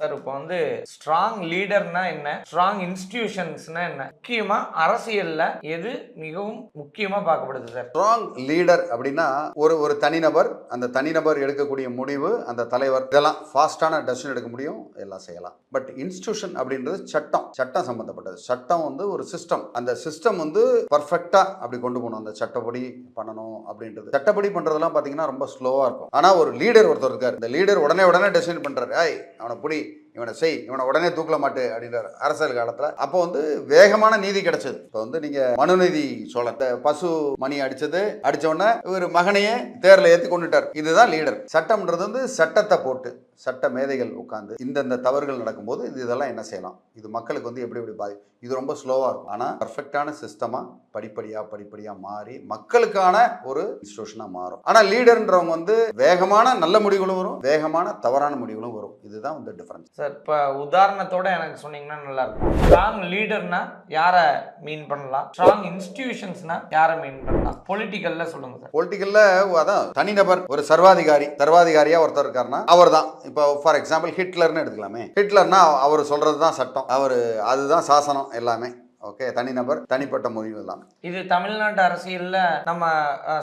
Sir இப்போ வந்து strong லீடர்னா என்ன, ஸ்ட்ராங் இன்ஸ்டிடியூஷன்ஸ்னா என்ன, முக்கியமா அரசியல்ல எது மிகவும் முக்கியமா பார்க்கப்படுது சார்? ஸ்ட்ராங் லீடர் அப்படின்னா ஒரு தனிநபர், அந்த தனிநபர் எடுக்கக்கூடிய முடிவு, அந்த தலைவர் இதெல்லாம் ஃபாஸ்டான டெசிஷன் எடுக்க முடியும், எல்லாம் செய்யலாம். பட் இன்ஸ்டிடியூஷன் அப்படின்றது சட்டம் சம்பந்தப்பட்டது. சட்டம் வந்து ஒரு சிஸ்டம், அந்த சிஸ்டம் வந்து பர்ஃபெக்டா அப்படி கொண்டு போகணும், அந்த சட்டப்படி பண்ணணும் அப்படின்றது. சட்டப்படி பண்றதெல்லாம் பாத்தீங்கன்னா ரொம்ப ஸ்லோவா இருக்கும். ஆனா ஒரு லீடர் ஒருத்தர் இருக்கார், இந்த லீடர் உடனே டெசிஷன் பண்றாரு, அவனை புடி, இவனை செய், இவனை உடனே தூக்கல மாட்டு அப்படின்றார் அரசியல் காலத்துல. அப்போ வந்து வேகமான நீதி கிடைச்சது. இப்போ வந்து நீங்க மனுநீதி சோழன் பசு மணி அடிச்ச உடனே இவர் மகனையே தேர்ல ஏத்தி கொண்டுட்டார். இதுதான் லீடர். சட்டம்ன்றது வந்து சட்டத்தை போட்டு சட்ட மேதைகள் உட்கார்ந்து இந்தந்த தவறுகள் நடக்கும்போது இதெல்லாம் என்ன செய்யலாம், இது மக்களுக்கு வந்து எப்படி பாதிக்கும், இது ரொம்ப ஸ்லோவா இருக்கும். ஆனா பர்ஃபெக்டான சிஸ்டமா படிப்படியா மாறி மக்களுக்கான ஒரு இன்ஸ்டிடியூஷனா மாறும். ஆனா லீடர்ன்றவங்க வந்து வேகமான நல்ல முடிவுகளும் வரும், வேகமான தவறான முடிவுகளும் வரும். இதுதான் வந்து டிஃபரன்ஸ். சார் இப்போ உதாரணத்தோட எனக்கு சொன்னீங்கன்னா நல்லா இருக்கும். ஸ்ட்ராங் லீடர்னா யாரை மீன் பண்ணலாம், ஸ்ட்ராங் இன்ஸ்டிடியூஷன்ஸ்னா யாரை மீன் பண்ணலாம், பொலிட்டிக்கல்ல சொல்லுங்க சார். பொலிட்டிக்கல்ல அதான் தனிநபர், ஒரு சர்வாதிகாரியா ஒருத்தர் இருக்காருன்னா அவர் தான். இப்போ ஃபார் எக்ஸாம்பிள் ஹிட்லர்னு எடுத்துக்கலாமே. ஹிட்லர்னா அவர் சொல்றது தான் சட்டம், அதுதான் சாசனம் எல்லாமே. ஓகே, தனிநபர், தனிப்பட்ட முடிவு தான். இது தமிழ்நாட்டு அரசியல்ல நம்ம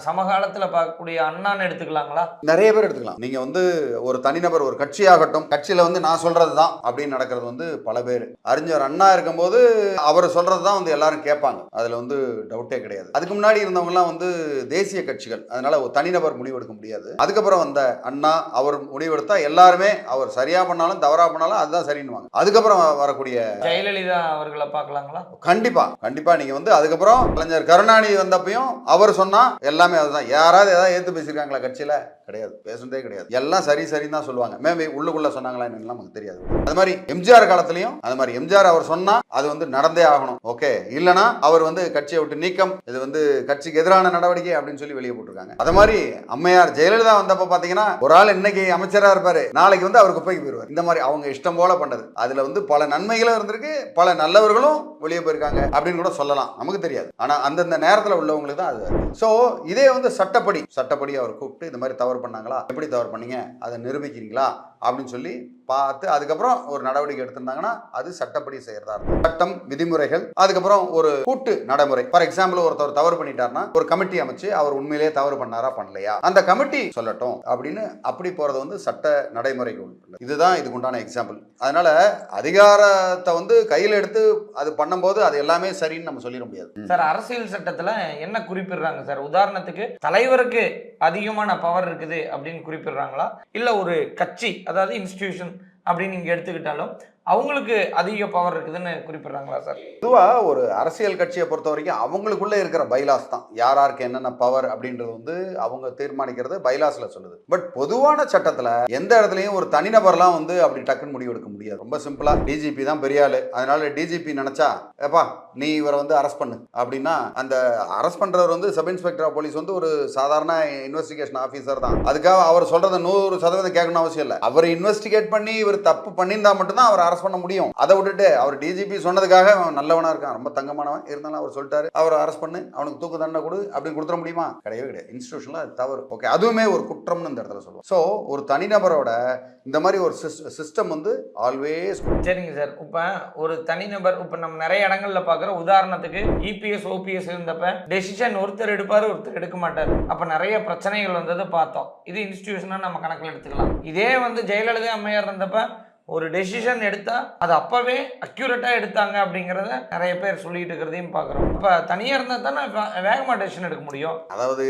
சமகாலத்துல பார்க்கக்கூடிய அண்ணான்னு எடுத்துக்கலாங்களா? நிறைய பேர் எடுத்துக்கலாம். நீங்க வந்து ஒரு தனிநபர், ஒரு கட்சியாகட்டும், கட்சியில வந்து நான் சொல்றது தான் அப்படின்னு நடக்கிறது வந்து பல பேர். அறிஞர் அண்ணா இருக்கும்போது அவர் சொல்றது தான் வந்து எல்லாரும் கேட்பாங்க, அதுல வந்து டவுட்டே கிடையாது. அதுக்கு முன்னாடி இருந்தவங்க எல்லாம் வந்து தேசிய கட்சிகள், அதனால ஒரு தனிநபர் முடிவெடுக்க முடியாது. அதுக்கப்புறம் வந்த அண்ணா அவர் முடிவெடுத்தா எல்லாருமே அவர் சரியா பண்ணாலும் தவறா பண்ணாலும் அதுதான் சரின்னுவாங்க. அதுக்கப்புறம் வரக்கூடிய ஜெயலலிதா அவர்களை பார்க்கலாங்களா? கண்டிப்பா நீங்க வந்து அதுக்கப்புறம் கலைஞர் கருணாநிதி வந்தப்பையும் அவர் சொன்னா எல்லாமே அதுதான். யாராவது ஏதாவது ஏத்து பேசியிருக்காங்களா கட்சியில? கிடையாது, பேசுனதே கிடையாது. எல்லாம் சரின்னு தான் சொல்லுவாங்க. மேபி உள்ளுக்குள்ள சொன்னாங்களா என்னன்னு நமக்கு தெரியாது. அது மாதிரி எம்ஜிஆர் காலத்திலையும் அது மாதிரி எம்ஜிஆர் அவர் சொன்னா அது வந்து நடந்தே ஆகணும். ஓகே, இல்லனா அவர் வந்து கட்சியை விட்டு நீக்கம், இது வந்து கட்சிக்கு எதிரான நடவடிக்கை அப்படின்னு சொல்லி வெளியே போட்டிருக்காங்க. அது மாதிரி அம்மையார் ஜெயலலிதா வந்தப்ப பாத்தீங்கன்னா ஒரு ஆள் இன்னைக்கு அமைச்சரா இருப்பாரு, நாளைக்கு வந்து அவர் குப்பைக்கு போயிருவார். இந்த மாதிரி அவங்க இஷ்டம் போல பண்ணது. அதுல வந்து பல நன்மைகளும் இருந்திருக்கு, பல நல்லவர்களும் வெளியே போயிருக்காங்க அப்படின்னு கூட சொல்லலாம், நமக்கு தெரியாது. ஆனா அந்தந்த நேரத்தில் உள்ளவங்களுக்கு தான் அது. ஸோ இதே வந்து சட்டப்படி அவர் கூப்பிட்டு இந்த மாதிரி தவறு பண்ணாங்களா, எப்படி தவறு பண்ணீங்க, அதை நிரூபிக்கிறீங்களா அப்படின்னு சொல்லி பார்த்து அதுக்கப்புறம் ஒரு நடவடிக்கை எடுத்திருந்தாங்கன்னா அது சட்டப்படி செய்யறதா இருக்கும். சட்டம், விதிமுறைகள், அதுக்கப்புறம் ஒரு கூட்டு நடைமுறை. ஃபார் எக்ஸாம்பிள் ஒருத்தர் தவறு பண்ணிட்டாருன்னா ஒரு கமிட்டி அமைச்சு அவர் உண்மையிலேயே தவறு பண்ணாரா பண்ணலையா அந்த கமிட்டி சொல்லட்டும் அப்படின்னு அப்படி போறது வந்து சட்ட நடைமுறைகள். இதுதான் இதுக்குண்டான எக்ஸாம்பிள். அதனால அதிகாரத்தை வந்து கையில் எடுத்து அது பண்ணும்போது அது எல்லாமே சரின்னு நம்ம சொல்லிட முடியாது. சார் அரசியல் சட்டத்துல என்ன குறிப்பிடுறாங்க சார்? உதாரணத்துக்கு தலைவருக்கு அதிகமான பவர் இருக்குது அப்படின்னு குறிப்பிடுறாங்களா, இல்ல ஒரு கட்சி அதாவது இன்ஸ்டிடியூஷன் அப்படின்னு நீங்க எடுத்துக்கிட்டாலும் அவங்களுக்கு அதிக பவர் இருக்குதுன்னு குறிப்பிடுறாங்களா சார்? பொதுவாக ஒரு அரசியல் கட்சியை பொறுத்த வரைக்கும் அவங்களுக்குள்ள இருக்கிற பைலாஸ் தான் யாருக்கு என்னென்ன பவர் அப்படின்றது வந்து அவங்க தீர்மானிக்கிறது பைலாஸ்ல சொல்லுது. பட் பொதுவான சட்டத்துல எந்த இடத்துலையும் ஒரு தனிநபர்லாம் வந்து அப்படி டக்குன்னு முடிவு எடுக்க முடியாது. ரொம்ப சிம்பிளா டிஜிபி தான் பெரிய ஆளு, அதனால டிஜிபி நினைச்சா ஏப்பா நீ இவரை வந்து அரெஸ்ட் பண்ணு அப்படின்னா அந்த அரெஸ்ட் பண்றவர் வந்து சப் இன்ஸ்பெக்டர் ஆஃப் போலீஸ் வந்து ஒரு சாதாரண இன்வெஸ்டிகேஷன் ஆஃபீஸர் தான். அதுக்காக அவர் சொல்றதை 100% கேட்கணும் அவசியம் இல்லை. அவர் இன்வெஸ்டிகேட் பண்ணி இவர் தப்பு பண்ணியிருந்தா மட்டும்தான் அவர் பண்ண முடியும். அதை விட்டுட்டு அவர் டிஜிபி சொன்னதுக்காக நல்லவனா இருக்கான், ரொம்ப தங்கமானவன் இருந்தாலும் அவர் சொல்லிட்டாரு அவர் அரெஸ்ட் பண்ணு, அவனுக்கு தூக்கு தண்டனை கொடு அப்படின்னு கொடுத்துட முடியுமா? கிடையவே கிடையாது. இன்ஸ்டிடியூஷன்ல அது தவறு. ஓகே, அதுவுமே ஒரு குற்றம்னு இந்த இடத்துல சொல்லுவோம். ஸோ ஒரு தனிநபரோட இந்த மாதிரி ஒரு சிஸ்டம் வந்து ஆல்வேஸ். சரிங்க சார், இப்போ ஒரு தனிநபர் இப்போ நம்ம நிறைய இடங்கள்ல பார்க்குற உதாரணத்துக்கு இபிஎஸ் ஓபிஎஸ் இருந்தப்ப டெசிஷன் ஒருத்தர் எடுப்பாரு ஒருத்தர் எடுக்க மாட்டார், அப்போ நிறைய பிரச்சனைகள் வந்ததை பார்த்தோம். இது இன்ஸ்டிடியூஷனா நம்ம கணக்கில் எடுத்துக்கலாம். இதே வந்து ஜெயலலிதா அம்மையார் இருந்தப்ப ஒரு டெசிஷன் எடுத்தா அது அப்பவே அக்யூரேட்டா எடுத்தாங்க அப்படிங்கிறத நிறைய பேர் சொல்லிட்டு இருக்கிறதையும் பார்க்குறோம். இப்போ தனியாக இருந்தால் தானே வேகமாக டெசிஷன் எடுக்க முடியும். அதாவது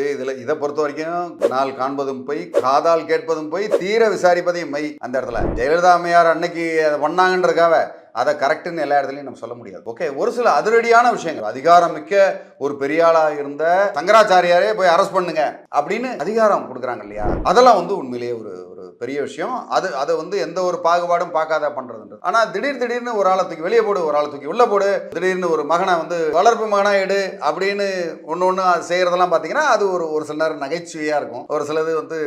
இதை பொறுத்த வரைக்கும் நாள் காண்பதும் போய் காதால் கேட்பதும் போய் தீர விசாரிப்பதையும் மை. அந்த இடத்துல ஜெயலலிதா அம்மையார் அன்னைக்கு அதை பண்ணாங்கன்றதுக்காக அதை கரெக்டுன்னு எல்லா இடத்துலையும் நம்ம சொல்ல முடியாது. ஓகே, ஒரு சில அதிரடியான விஷயங்கள், அதிகாரம் மிக்க ஒரு பெரிய ஆளா இருந்த சங்கராச்சாரியாரே போய் அரெஸ்ட் பண்ணுங்க அப்படின்னு அதிகாரம் கொடுக்குறாங்க இல்லையா, அதெல்லாம் வந்து உண்மையிலேயே ஒரு பெரிய விஷயம். அதை வந்து எந்த ஒரு பாகுபாடும் பார்க்காத பண்றதுன்றது. ஆனா திடீர்னு ஒரு ஆளை தூக்கி வெளியே போடு, ஒரு ஆளை தூக்கி உள்ள போடு, திடீர்னு ஒரு மகனை வந்து வளர்ப்பு மகனா எடு அப்படின்னு ஒன்னு செய்யறதெல்லாம் பாத்தீங்கன்னா அது ஒரு சில நேரம் நகைச்சுவையா இருக்கும், ஒரு சிலது வந்து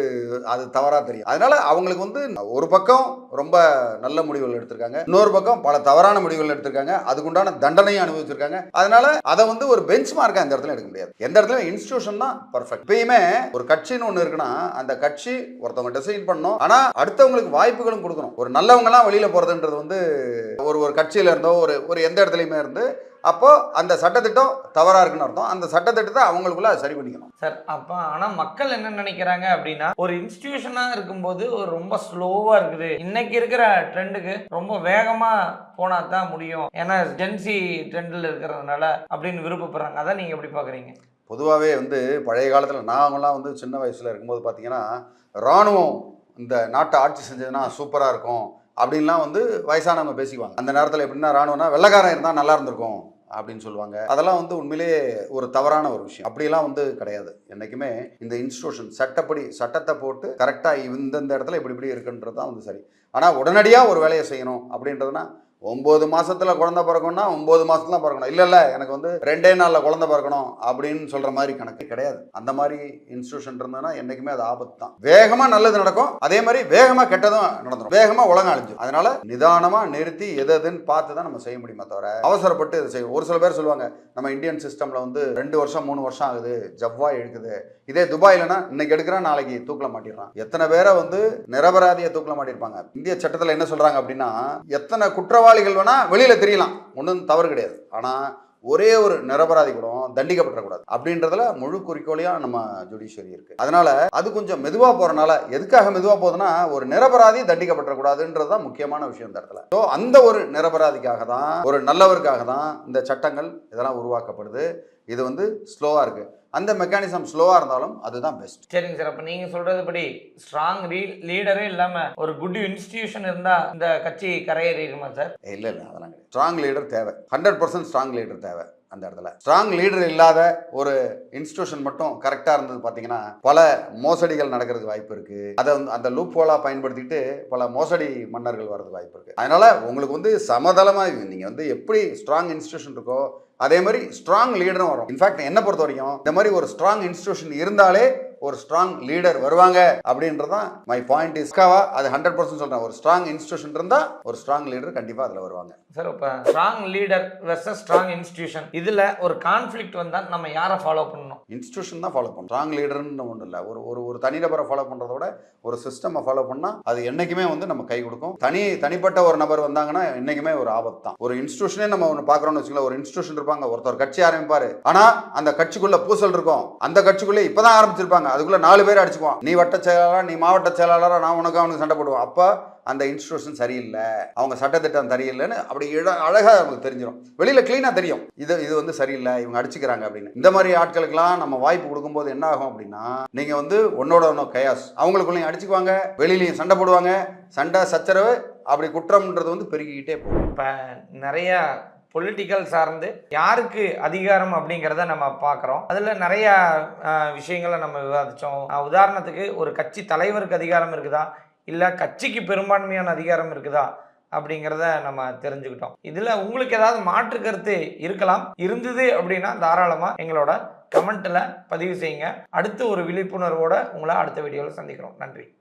அது தவறா தெரியும். அதனால அவங்களுக்கு வந்து ஒரு பக்கம் ரொம்ப நல்ல முடிவுகள் எடுத்திருக்காங்க, இன்னொரு பக்கம் பல தவறான முடிவுகள் எடுத்திருக்காங்க, அதுக்குண்டான தண்டனையும் அனுபவிச்சிருக்காங்க. அதனால அதை வந்து ஒரு பெஞ்ச் மார்க்கா இந்த இடத்துல எடுக்க முடியாது. எந்த இடத்துல இன்ஸ்டிடியூஷன் தான் பர்ஃபெக்ட். எப்பயுமே ஒரு கட்சின்னு ஒண்ணு இருக்குன்னா அந்த கட்சி ஒருத்தவங்க டிசைட் பண்ணணும், ஆனா அடுத்தவங்களுக்கு வாய்ப்புகளும் கொடுக்கணும். ஒரு நல்லவங்க எல்லாம் வெளியில போறதுன்றது வந்து ஒரு கட்சியில இருந்தோ ஒரு எந்த இடத்துலயுமே இருந்து அப்போ அந்த சட்டத்திட்டம் தவறா இருக்குன்னு அர்த்தம். அந்த சட்டத்திட்டத்தை அவங்களுக்குள்ள சரி பண்ணிக்கணும் சார். அப்போ ஆனால் மக்கள் என்ன நினைக்கிறாங்க அப்படின்னா, ஒரு இன்ஸ்டிடியூஷனாக இருக்கும்போது ஒரு ரொம்ப ஸ்லோவாக இருக்குது, இன்னைக்கு இருக்கிற ட்ரெண்டுக்கு ரொம்ப வேகமாக போனால் தான் முடியும், ஏன்னா ஜென்சி ட்ரெண்டில் இருக்கிறதுனால அப்படின்னு விருப்பப்படுறாங்க. அதான் நீங்கள் எப்படி பார்க்குறீங்க? பொதுவாகவே வந்து பழைய காலத்தில் நாங்களாம் வந்து சின்ன வயசில் இருக்கும்போது பார்த்தீங்கன்னா, இராணுவம் இந்த நாட்டை ஆட்சி செஞ்சதுன்னா சூப்பராக இருக்கும் அப்படின்லாம் வந்து வயசானவங்க பேசிக்குவாங்க. அந்த நேரத்தில் எப்படின்னா, இராணுவம்னா வெள்ளைக்காரன் இருந்தால் நல்லா இருந்திருக்கும் அப்படின்னு சொல்லுவாங்க. அதெல்லாம் வந்து உண்மையிலேயே ஒரு தவறான ஒரு விஷயம். அப்படிலாம் வந்து கிடையாது. என்றைக்குமே இந்த இன்ஸ்டிடியூஷன் சட்டப்படி சட்டத்தை போட்டு கரெக்டாக இந்தந்த இடத்துல இப்படி இருக்குன்றது தான் வந்து சரி. ஆனால் உடனடியாக ஒரு வேலையை செய்யணும் அப்படின்றதுனா 9 மாசத்துல குழந்தை பிறக்கணும்னா 9 மாசத்துல தான் பிறக்கணும். இல்ல எனக்கு வந்து 2 நாள்ல குழந்தை பிறக்கணும் அப்படின்னு சொல்ற மாதிரி கணக்கு கிடையாது. அந்த மாதிரி இன்ஸ்டிடியூஷன் இருந்ததுன்னா என்னைக்குமே அது ஆபத்து தான். வேகமா நல்லது நடக்கும், அதே மாதிரி வேகமா கெட்டதும் நடந்துடும், வேகமா உலகம் அழிஞ்சு. அதனால நிதானமா நிறுத்தி எதுன்னு பார்த்து தான் நம்ம செய்ய முடியுமா தவிர அவசரப்பட்டு இதை செய்யும். ஒரு சில பேர் சொல்லுவாங்க, நம்ம இந்தியன் சிஸ்டம்ல வந்து 2 வருஷம் 3 வருஷம் ஆகுது, ஜவ்வாய் இழுக்குது. இதே துபாயிலனா இன்னைக்கு எடுக்கிறான் நாளைக்கு தூக்கில மாட்டிடுறான். எத்தனை பேரை வந்து நிரபராதியை தூக்கில மாட்டிருப்பாங்க. இந்திய சட்டத்தில் என்ன சொல்றாங்க அப்படின்னா, எத்தனை குற்றவாளிகள் வேணா வெளியில தெரியலாம், ஒன்றும் தவறு கிடையாது, ஆனா ஒரே ஒரு நிரபராதி கூட தண்டிக்கப்படக்கூடாது அப்படின்றதுல முழு குறிக்கோளையா நம்ம ஜுடிஷியரி இருக்கு. அதனால அது கொஞ்சம் மெதுவா போறனால, எதுக்காக மெதுவா போகுதுன்னா, ஒரு நிரபராதி தண்டிக்கப்படக்கூடாதுன்றதுதான் முக்கியமான விஷயம் இந்த இடத்துல. ஸோ அந்த ஒரு நிரபராதிக்காக தான், ஒரு நல்லவருக்காக தான் இந்த சட்டங்கள் இதெல்லாம் உருவாக்கப்படுது. இது வந்து ஸ்லோவா இருக்கு. அந்த மெக்கானிசம் ஸ்லோவா இருந்தாலும் அதுதான் பெஸ்ட். சரிங்க சார். அப்ப நீங்க சொல்றதுபடி ஸ்ட்ராங் லீடரே இல்லாம ஒரு குட் இன்ஸ்டிடியூஷன் இருந்தா இந்த கட்சி கரையேறிடுமா சார்? இல்ல அதெல்லாம் கிடையாது. ஸ்ட்ராங் லீடர் தேவை, 100% ஸ்ட்ராங் லீடர் தேவை. அந்த இடத்துல ஸ்ட்ராங் லீடர் இல்லாத ஒரு இன்ஸ்டிடியூஷன் மட்டும் கரெக்டா இருந்தது பாத்தீங்கன்னா, பல மோசடிகள் நடக்கிறதுக்கு வாய்ப்பு இருக்கு. அதை அந்த லூப் ஹோலா பயன்படுத்திட்டு பல மோசடி மன்னர்கள் வர்றதுக்கு வாய்ப்பு இருக்கு. அதனால உங்களுக்கு வந்து சமதளமா நீங்க வந்து எப்படி ஸ்ட்ராங் இன்ஸ்டிடியூஷன் இருக்கோ அதே மாதிரி ஸ்ட்ராங் லீடரும் வரும். இன்ஃபேக்ட் என்ன பொறுத்த வரைக்கும் இந்த மாதிரி ஒரு ஸ்ட்ராங் இன்ஸ்டிடியூஷன் இருந்தாலே ஒரு ஸ்ட்ராங் லீடர் வருவாங்க அப்படின்றதான் மை பாயிண்ட் இஸ். அது 100% சொல்றேன். ஒரு ஸ்ட்ராங் இன்ஸ்டிடியூஷன் இருந்தா ஒரு ஸ்ட்ராங் லீடர் கண்டிப்பா அதுல வருவாங்க சார். இப்போ strong leader versus strong institution, இதுல ஒரு கான்ஃபிளிக்ட் வந்தா நம்ம யாரை ஃபாலோ பண்ணணும்? இன்ஸ்டிடியூஷன் தான் ஃபாலோ பண்ணணும். ஸ்ட்ராங் லீடர்னு ஒன்றும் இல்லை. ஒரு தனிநபரை ஃபாலோ பண்றத விட ஒரு சிஸ்டமை ஃபாலோ பண்ணா அது என்னைக்குமே வந்து நம்ம கை கொடுக்கும். தனிப்பட்ட ஒரு நபர் வந்தாங்கன்னா என்னைக்குமே ஒரு ஆபத்து தான். ஒரு இன்ஸ்டிடியூஷனே நம்ம ஒன்று பார்க்குறோம்னு வச்சுக்கலாம். ஒரு இன்ஸ்டிடியூஷன் இருப்பாங்க, ஒருத்தர் கட்சி ஆரம்பிப்பாரு, ஆனா அந்த கட்சிக்குள்ள பூசல் இருக்கும். அந்த கட்சிக்குள்ள இப்பதான் ஆரம்பிச்சிருப்பாங்க, அதுக்குள்ள 4 பேர் அடிச்சுக்குவான். நீ வட்ட செயலாளர், நீ மாவட்ட செயலாளரா, நான் உனக்கு அவனுக்கு சண்டை போடுவோம். அப்ப அந்த இன்ஸ்டிடியூஷன் சரியில்லை, அவங்க சட்டத்திட்டம் சரியில்லைன்னு அப்படி அழகா அவங்களுக்கு தெரிஞ்சிடும். வெளியில கிளீனா தெரியும், இது வந்து சரியில்லை, இவங்க அடிச்சுக்கிறாங்க அப்படின்னு. இந்த மாதிரி ஆட்களுக்கெல்லாம் நம்ம வாய்ப்பு கொடுக்கும்போது என்ன ஆகும் அப்படின்னா, நீங்க வந்து ஒன்னோட கயாஸ், அவங்களுக்குள்ளேயும் அடிச்சுக்குவாங்க, வெளியிலையும் சண்டை போடுவாங்க. சண்டை சச்சரவு அப்படி குற்றம்ன்றது வந்து பெருகிக்கிட்டே போகும். இப்ப நிறைய பொலிட்டிக்கல் சார்ந்து யாருக்கு அதிகாரம் அப்படிங்கிறத நம்ம பார்க்குறோம். அதில் நிறைய விஷயங்களை நம்ம விவாதித்தோம். உதாரணத்துக்கு ஒரு கட்சி தலைவருக்கு அதிகாரம் இருக்குதா, இல்லை கட்சிக்கு பெரும்பான்மையான அதிகாரம் இருக்குதா அப்படிங்கிறத நம்ம தெரிஞ்சுக்கிட்டோம். இதில் உங்களுக்கு ஏதாவது மாற்று கருத்து இருக்கலாம், இருந்தது அப்படின்னா தாராளமாக எங்களோட கமெண்ட்டில் பதிவு செய்யுங்க. அடுத்து ஒரு விழிப்புணர்வோடு உங்களை அடுத்த வீடியோவில் சந்திக்கிறோம். நன்றி.